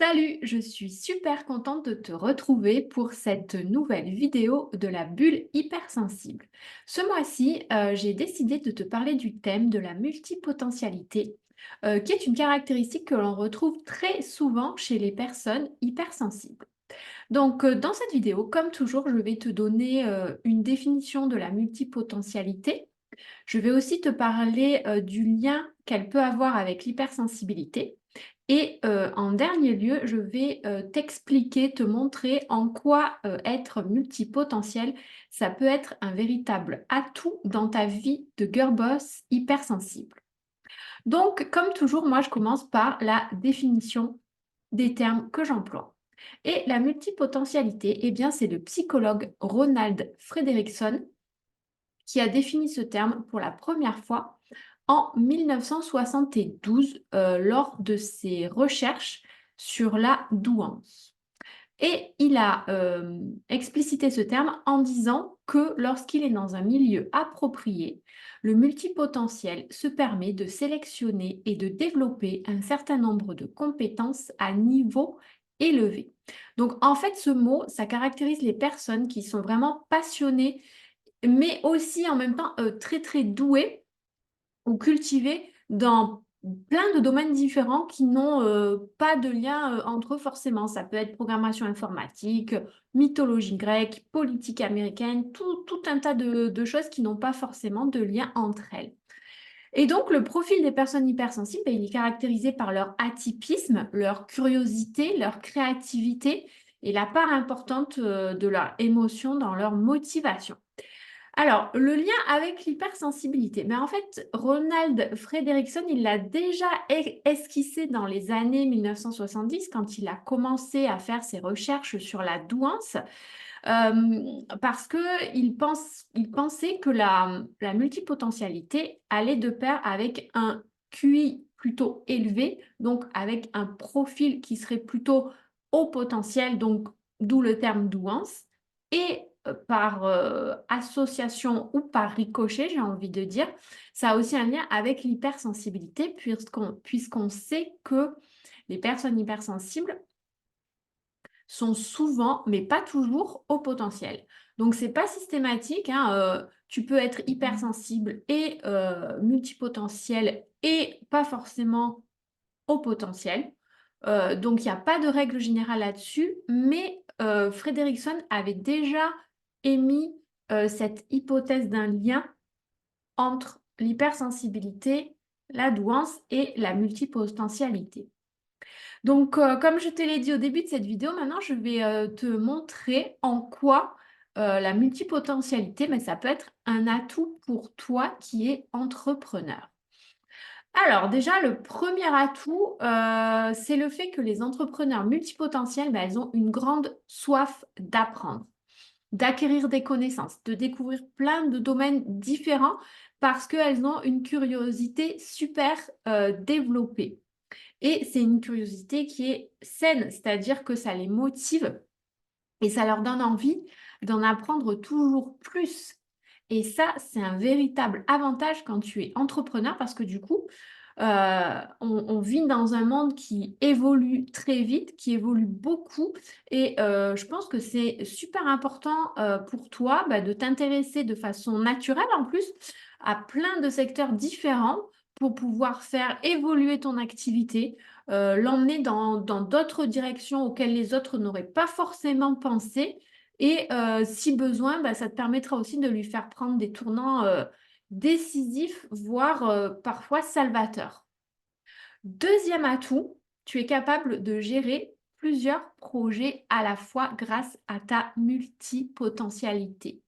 Salut, je suis super contente de te retrouver pour cette nouvelle vidéo de la bulle hypersensible. Ce mois-ci, j'ai décidé de te parler du thème de la multipotentialité, qui est une caractéristique que l'on retrouve très souvent chez les personnes hypersensibles. Donc, dans cette vidéo, comme toujours, je vais te donner une définition de la multipotentialité. Je vais aussi te parler du lien qu'elle peut avoir avec l'hypersensibilité. Et en dernier lieu, je vais t'expliquer, te montrer en quoi être multipotentiel, ça peut être un véritable atout dans ta vie de girl boss hypersensible. Donc, comme toujours, moi, je commence par la définition des termes que j'emploie. Et la multipotentialité, eh bien, c'est le psychologue Ronald Frederickson qui a défini ce terme pour la première fois en 1972 lors de ses recherches sur la douance. Et il a explicité ce terme en disant que lorsqu'il est dans un milieu approprié, le multipotentiel se permet de sélectionner et de développer un certain nombre de compétences à niveau élevé. Donc en fait, ce mot, ça caractérise les personnes qui sont vraiment passionnées, mais aussi en même temps très très douées ou cultivés dans plein de domaines différents qui n'ont pas de lien entre eux forcément. Ça peut être programmation informatique, mythologie grecque, politique américaine, tout un tas de choses qui n'ont pas forcément de lien entre elles. Et donc, le profil des personnes hypersensibles, ben, il est caractérisé par leur atypisme, leur curiosité, leur créativité et la part importante de leur émotion dans leur motivation. Alors, le lien avec l'hypersensibilité. Mais en fait, Ronald Frederickson, il l'a déjà esquissé dans les années 1970 quand il a commencé à faire ses recherches sur la douance, parce qu'il pensait que la multipotentialité allait de pair avec un QI plutôt élevé, donc avec un profil qui serait plutôt haut potentiel, donc d'où le terme douance, et par association ou par ricochet, j'ai envie de dire, ça a aussi un lien avec l'hypersensibilité, puisqu'on sait que les personnes hypersensibles sont souvent, mais pas toujours, au potentiel. Donc, c'est pas systématique, hein, tu peux être hypersensible et multipotentiel et pas forcément au potentiel. Donc, il n'y a pas de règle générale là-dessus, mais Frederickson avait déjà émis cette hypothèse d'un lien entre l'hypersensibilité, la douance et la multipotentialité. Donc, comme je te l'ai dit au début de cette vidéo, maintenant je vais te montrer en quoi la multipotentialité, mais ça peut être un atout pour toi qui es entrepreneur. Alors déjà, le premier atout, c'est le fait que les entrepreneurs multipotentiels, ben, elles ont une grande soif d'apprendre, d'acquérir des connaissances, de découvrir plein de domaines différents parce qu'elles ont une curiosité super développée. Et c'est une curiosité qui est saine, c'est-à-dire que ça les motive et ça leur donne envie d'en apprendre toujours plus. Et ça, c'est un véritable avantage quand tu es entrepreneur parce que du coup, on vit dans un monde qui évolue très vite, qui évolue beaucoup. Et je pense que c'est super important pour toi bah, de t'intéresser de façon naturelle en plus à plein de secteurs différents pour pouvoir faire évoluer ton activité, l'emmener dans d'autres directions auxquelles les autres n'auraient pas forcément pensé. Et si besoin, bah, ça te permettra aussi de lui faire prendre des tournants décisifs, voire parfois salvateurs. Deuxième atout, tu es capable de gérer plusieurs projets à la fois grâce à ta multipotentialité.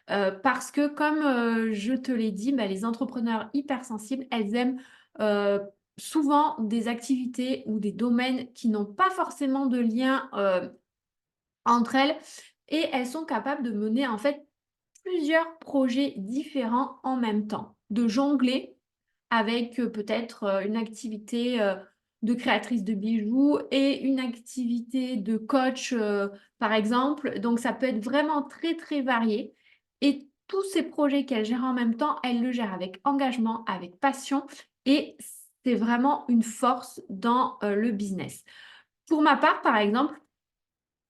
Parce que comme je te l'ai dit, bah, les entrepreneurs hypersensibles, elles aiment euh, souvent des activités ou des domaines qui n'ont pas forcément de lien entre elles et elles sont capables de mener en fait plusieurs projets différents en même temps, de jongler avec peut-être une activité de créatrice de bijoux et une activité de coach, par exemple. Donc, ça peut être vraiment très, très varié. Et tous ces projets qu'elle gère en même temps, elle le gère avec engagement, avec passion et c'est vraiment une force dans le business. Pour ma part, par exemple,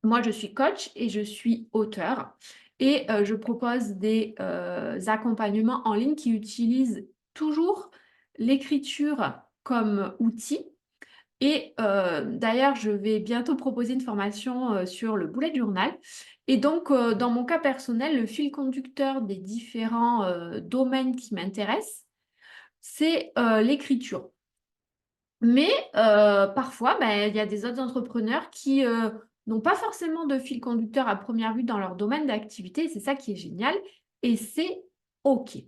moi, je suis coach et je suis auteur et je propose des accompagnements en ligne qui utilisent toujours l'écriture comme outil. Et d'ailleurs, je vais bientôt proposer une formation sur le bullet journal. Et donc, dans mon cas personnel, le fil conducteur des différents domaines qui m'intéressent, c'est l'écriture. Mais parfois, ben, il y a des autres entrepreneurs qui n'ont pas forcément de fil conducteur à première vue dans leur domaine d'activité. Et c'est ça qui est génial. Et c'est OK.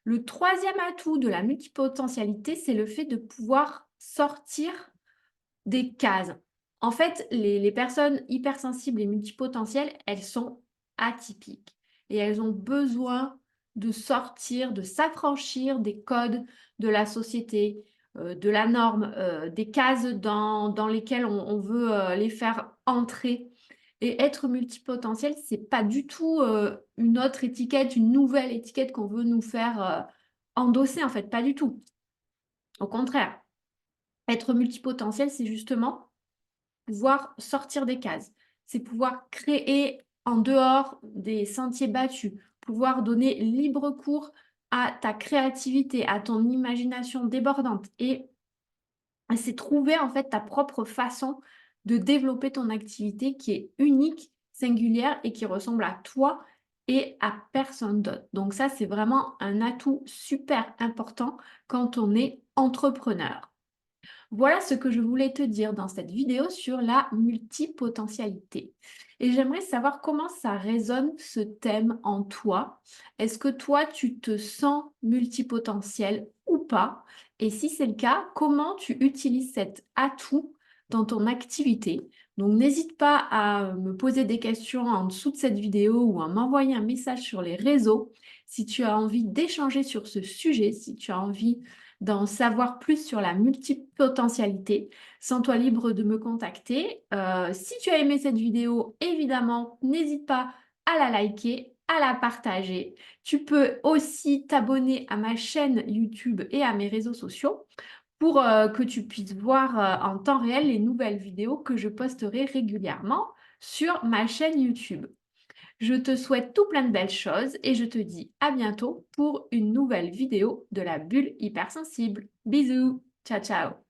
Le troisième atout de la multipotentialité, c'est le fait de pouvoir sortir des cases. En fait, les personnes hypersensibles et multipotentielles, elles sont atypiques et elles ont besoin de sortir, de s'affranchir des codes de la société, de la norme, des cases dans lesquelles on veut les faire entrer. Et être multipotentiel, c'est pas du tout une autre étiquette, une nouvelle étiquette qu'on veut nous faire endosser, en fait, pas du tout. Au contraire, être multipotentiel, c'est justement pouvoir sortir des cases, c'est pouvoir créer en dehors des sentiers battus, pouvoir donner libre cours à ta créativité, à ton imagination débordante. Et c'est trouver en fait ta propre façon de développer ton activité qui est unique, singulière et qui ressemble à toi et à personne d'autre. Donc ça, c'est vraiment un atout super important quand on est entrepreneur. Voilà ce que je voulais te dire dans cette vidéo sur la multipotentialité. Et j'aimerais savoir comment ça résonne ce thème en toi. Est-ce que toi, tu te sens multipotentiel ou pas? Et si c'est le cas, comment tu utilises cet atout dans ton activité? Donc n'hésite pas à me poser des questions en dessous de cette vidéo ou à m'envoyer un message sur les réseaux si tu as envie d'échanger sur ce sujet, si tu as envie d'en savoir plus sur la multipotentialité. Sens-toi libre de me contacter. Si tu as aimé cette vidéo, évidemment, n'hésite pas à la liker, à la partager. Tu peux aussi t'abonner à ma chaîne YouTube et à mes réseaux sociaux pour que tu puisses voir en temps réel les nouvelles vidéos que je posterai régulièrement sur ma chaîne YouTube. Je te souhaite tout plein de belles choses et je te dis à bientôt pour une nouvelle vidéo de la bulle hypersensible. Bisous, ciao ciao.